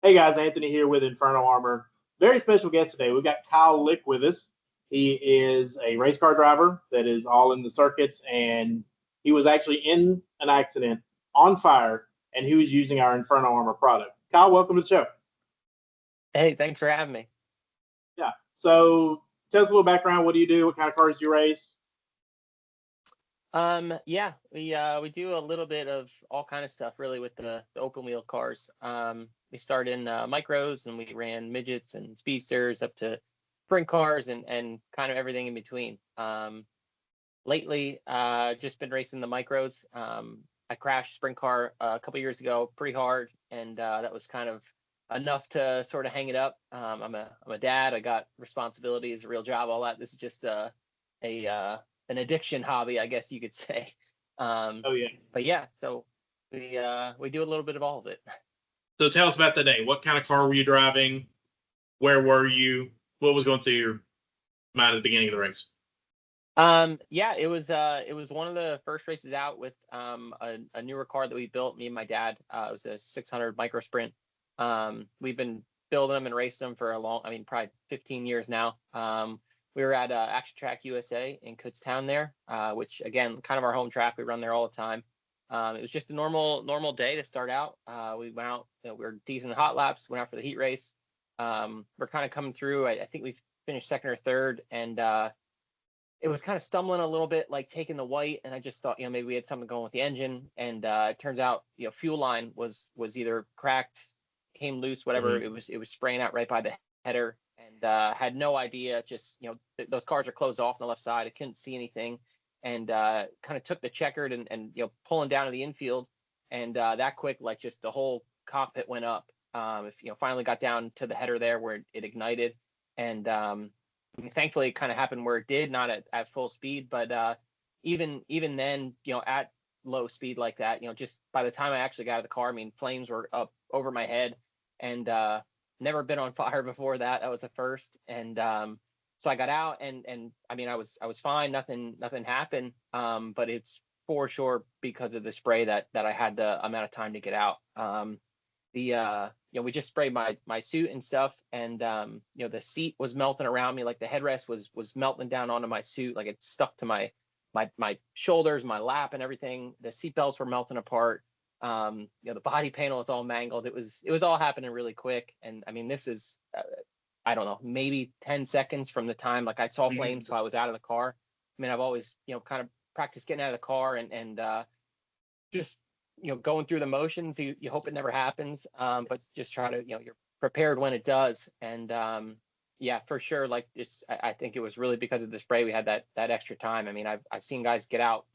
Hey guys, Anthony here with Inferno Armor. Very special guest today. We've got Kyle Lick with us. He is a race car driver that is all in the circuits, and he was actually in an accident on fire, and he was using our Inferno Armor product. Kyle, welcome to the show. Hey, thanks for having me. Yeah. So tell us a little background. What do you do? What kind of cars do you race? Yeah, we do a little bit of all kind of stuff really with the open wheel cars. We started in micros, and we ran midgets and speedsters up to sprint cars and kind of everything in between. Lately, just been racing the micros. I crashed a sprint car a couple years ago pretty hard, and that was kind of enough to sort of hang it up. I'm a dad. I got responsibilities, a real job, all that. This is just an addiction hobby, I guess you could say. Oh yeah. But yeah, so we do a little bit of all of it. So tell us about the day. What kind of car were you driving? Where were you? What was going through your mind at the beginning of the race? Yeah, it was one of the first races out with a newer car that we built, me and my dad. It was a 600 micro sprint. We've been building them and racing them for probably 15 years now. We were at Action Track USA in Kutztown there, which again, kind of our home track. We run there all the time. It was just a normal day to start out. We went out, we were decent hot laps, went out for the heat race. We're kind of coming through. I think we finished second or third, and it was kind of stumbling a little bit, like taking the white. And I just thought, maybe we had something going with the engine. And it turns out, fuel line was either cracked, came loose, whatever. Mm-hmm. It was spraying out right by the header, and had no idea. Just those cars are closed off on the left side. I couldn't see anything, and kind of took the checkered and pulling down to the infield, and that quick, like just the whole cockpit went up. Finally got down to the header there where it ignited, and thankfully it kind of happened where it did, not at full speed, but even then, at low speed like that, just by the time I actually got out of the car, flames were up over my head, and never been on fire before that. That was the first. And so I got out, and I was fine. Nothing happened. But it's for sure because of the spray that I had the amount of time to get out. We just sprayed my suit and stuff, and the seat was melting around me, like the headrest was melting down onto my suit, like it stuck to my shoulders, my lap, and everything. The seat belts were melting apart. The body panel is all mangled. It was all happening really quick. And this is I don't know, maybe 10 seconds from the time like I saw flames till I was out of the car. I've always kind of practiced getting out of the car and just going through the motions. You hope it never happens, but just try to you're prepared when it does. And yeah, for sure, like I think it was really because of the spray we had that extra time. I've seen guys get out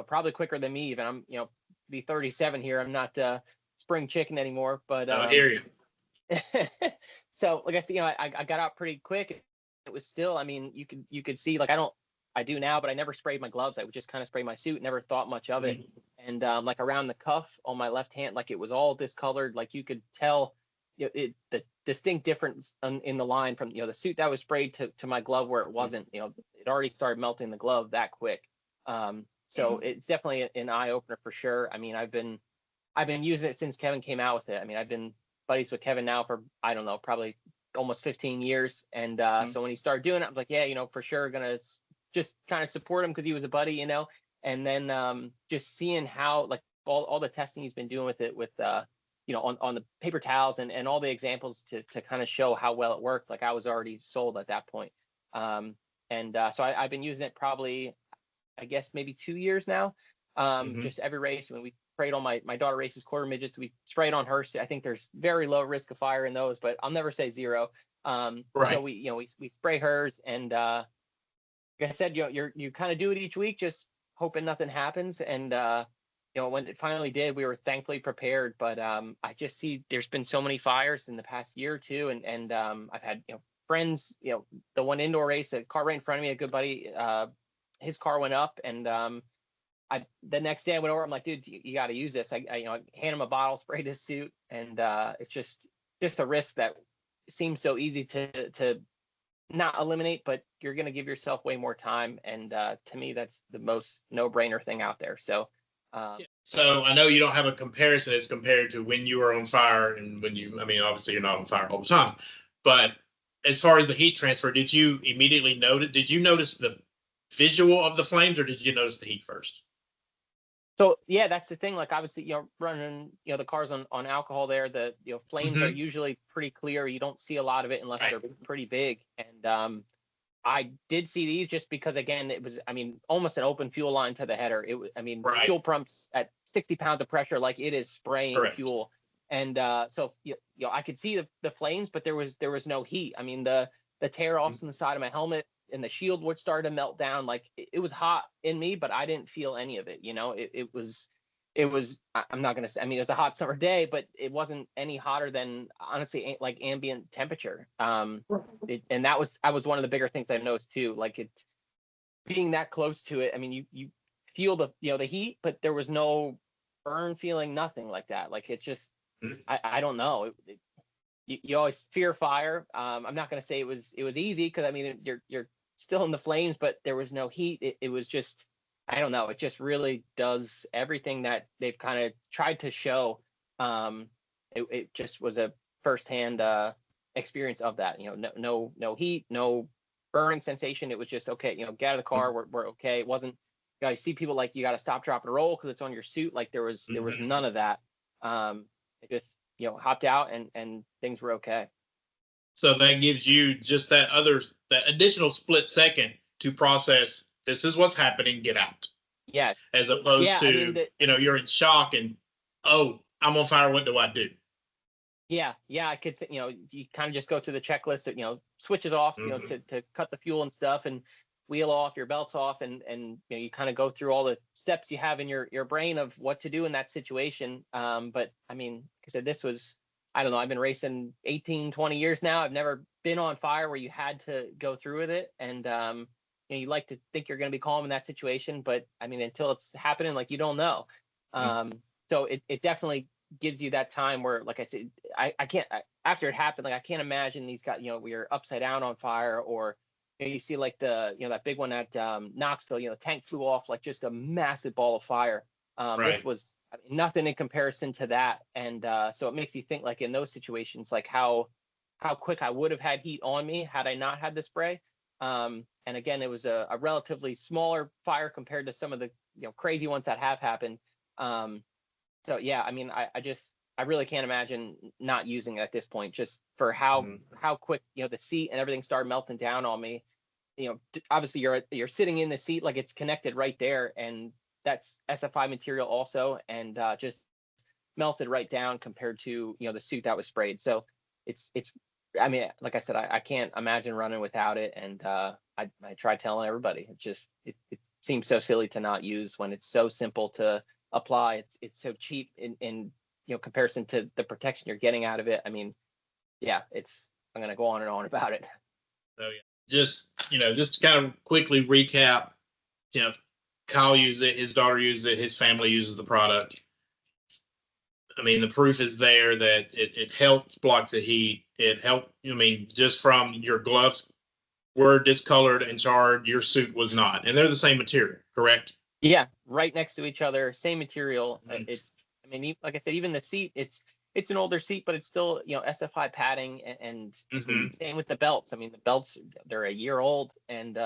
probably quicker than me even. I'm be 37 here. I'm not spring chicken anymore, but I hear you. So like I said, I got out pretty quick. It was still, you could see, like I do now, but I never sprayed my gloves. I would just kind of spray my suit, never thought much of it. And like around the cuff on my left hand, like it was all discolored. Like you could tell the distinct difference in the line from the suit that was sprayed to my glove where it wasn't. It already started melting the glove that quick. So it's definitely an eye opener for sure. I've been using it since Kevin came out with it. I've been buddies with Kevin now for, I don't know, probably almost 15 years. And so when he started doing it, I was like, yeah, for sure gonna just kind of support him because he was a buddy, and then just seeing how like all the testing he's been doing with it with on the paper towels and all the examples to kind of show how well it worked. Like I was already sold at that point. So I've been using it probably, I guess maybe 2 years now. Just every race. We sprayed on my daughter races quarter midgets. We sprayed on her. I think there's very low risk of fire in those, but I'll never say zero. Right. So we spray hers, and like I said, you kind of do it each week, just hoping nothing happens. And when it finally did, we were thankfully prepared. But I just see there's been so many fires in the past year or two, and I've had friends. The one indoor race, a car right in front of me, a good buddy. His car went up, and the next day I went over. I'm like, dude, you got to use this. I hand him a bottle, sprayed his suit, and it's just a risk that seems so easy to not eliminate, but you're going to give yourself way more time. And to me, that's the most no-brainer thing out there. So So I know you don't have a comparison as compared to when you were on fire and when you, I mean, obviously you're not on fire all the time, but as far as the heat transfer, did you immediately notice, did you notice the visual of the flames or did you notice the heat first? So yeah, that's the thing. Like obviously, running, the cars on alcohol there, the flames are Mhm. usually pretty clear. You don't see a lot of it unless Right. they're pretty big. And I did see these just because again, it was, I mean, almost an open fuel line to the header. It was, I mean, Right. fuel pumps at 60 pounds of pressure, like it is spraying Correct. fuel. And so I could see the flames, but there was no heat. I mean, the tear offs on the side of my helmet and the shield would start to melt down. Like it was hot in me, but I didn't feel any of it. I'm not gonna say, I mean, it was a hot summer day, but it wasn't any hotter than honestly like ambient temperature. And that was one of the bigger things I noticed too. Like it being that close to it. I mean, you feel the heat, but there was no burn feeling, nothing like that. Like it just, I don't know. You always fear fire. I'm not going to say it was easy because I mean you're still in the flames, but there was no heat. It was just, I don't know. It just really does everything that they've kind of tried to show. It just was a firsthand experience of that. No heat, no burning sensation. It was just okay. Get out of the car. We're okay. It wasn't. You see people like you got to stop, drop, and roll because it's on your suit. Like there was none of that. It just hopped out and things were okay. So that gives you just that additional split second to process. This is what's happening. Get out. Yes. As opposed Yeah, to, I mean, you're in shock and, oh, I'm on fire. What do I do? Yeah, I could, you kind of just go through the checklist that, switches off, to cut the fuel and stuff and wheel off, your belts off, and you kind of go through all the steps you have in your brain of what to do in that situation. But I mean, like I said, this was, I don't know, I've been racing 18, 20 years now. I've never been on fire where you had to go through with it. And, you like to think you're going to be calm in that situation, but I mean, until it's happening, like you don't know. So it definitely gives you that time where, like I said, I can't, after it happened, like I can't imagine these guys, we are upside down on fire, or you see like that big one at Knoxville, the tank flew off like just a massive ball of fire. Right. This was, I mean, nothing in comparison to that. And so it makes you think, like in those situations, like how quick I would have had heat on me had I not had the spray. And again, it was a relatively smaller fire compared to some of the crazy ones that have happened. So yeah, I mean, I really can't imagine not using it at this point, just for how quick the seat and everything started melting down on me. Obviously you're sitting in the seat, like it's connected right there, and that's SFI material also, and just melted right down compared to the suit that was sprayed. So it's I mean, like I said, I can't imagine running without it, and I try telling everybody. It seems so silly to not use when it's so simple to apply. It's so cheap in comparison to the protection you're getting out of it. I mean, yeah, I'm gonna go on and on about it. So yeah, just to kind of quickly recap, Kyle used it, his daughter uses it, his family uses the product. I mean, the proof is there that it helped block the heat. It helped. I mean, just from your gloves were discolored and charred, your suit was not, and they're the same material, correct? Yeah, right next to each other, same material. It's, I mean, like I said, even the seat, it's an older seat, but it's still SFI padding, and same with the belts. I mean, the belts, they're a year old, and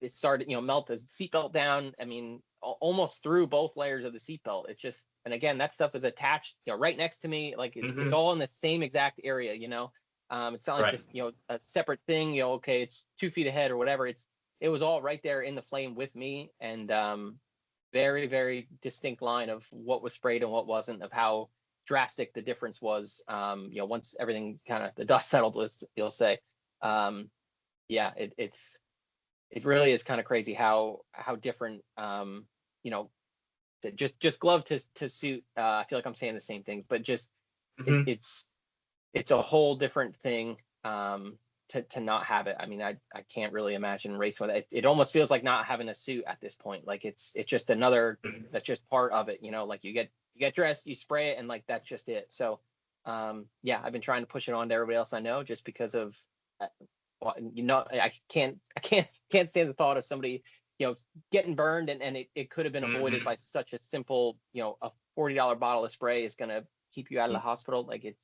it started melt the seatbelt down. I mean, almost through both layers of the seatbelt. It's just, and again, that stuff is attached right next to me, like it's all in the same exact area. It's not like Right. this a separate thing. Okay, it's 2 feet ahead or whatever. It was all right there in the flame with me, and very, very distinct line of what was sprayed and what wasn't, of how drastic the difference was. Once everything kind of the dust settled, was you'll say. Yeah, it really is kind of crazy how different. Just glove to suit. I feel like I'm saying the same thing, but just it's a whole different thing. To not have it. I mean, I can't really imagine racing with it. It almost feels like not having a suit at this point. Like it's just another, that's just part of it, like you get dressed, you spray it, and like that's just it. So yeah, I've been trying to push it on to everybody else I know, just because of I can't stand the thought of somebody getting burned, and it could have been avoided by such a simple, a $40 bottle of spray is going to keep you out of the hospital. Like it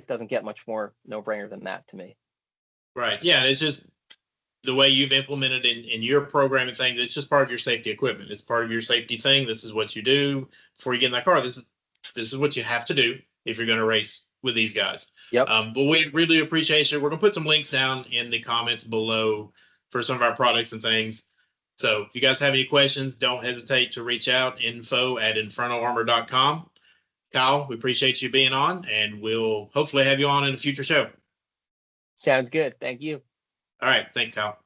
doesn't get much more no-brainer than that to me. Right. Yeah. It's just the way you've implemented in your program and things. It's just part of your safety equipment. It's part of your safety thing. This is what you do before you get in that car. This is what you have to do if you're going to race with these guys. Yep. But we really appreciate you. We're going to put some links down in the comments below for some of our products and things. So if you guys have any questions, don't hesitate to reach out. info@infernoarmor.com. Kyle, we appreciate you being on, and we'll hopefully have you on in a future show. Sounds good. Thank you. All right. Thank you, Kyle.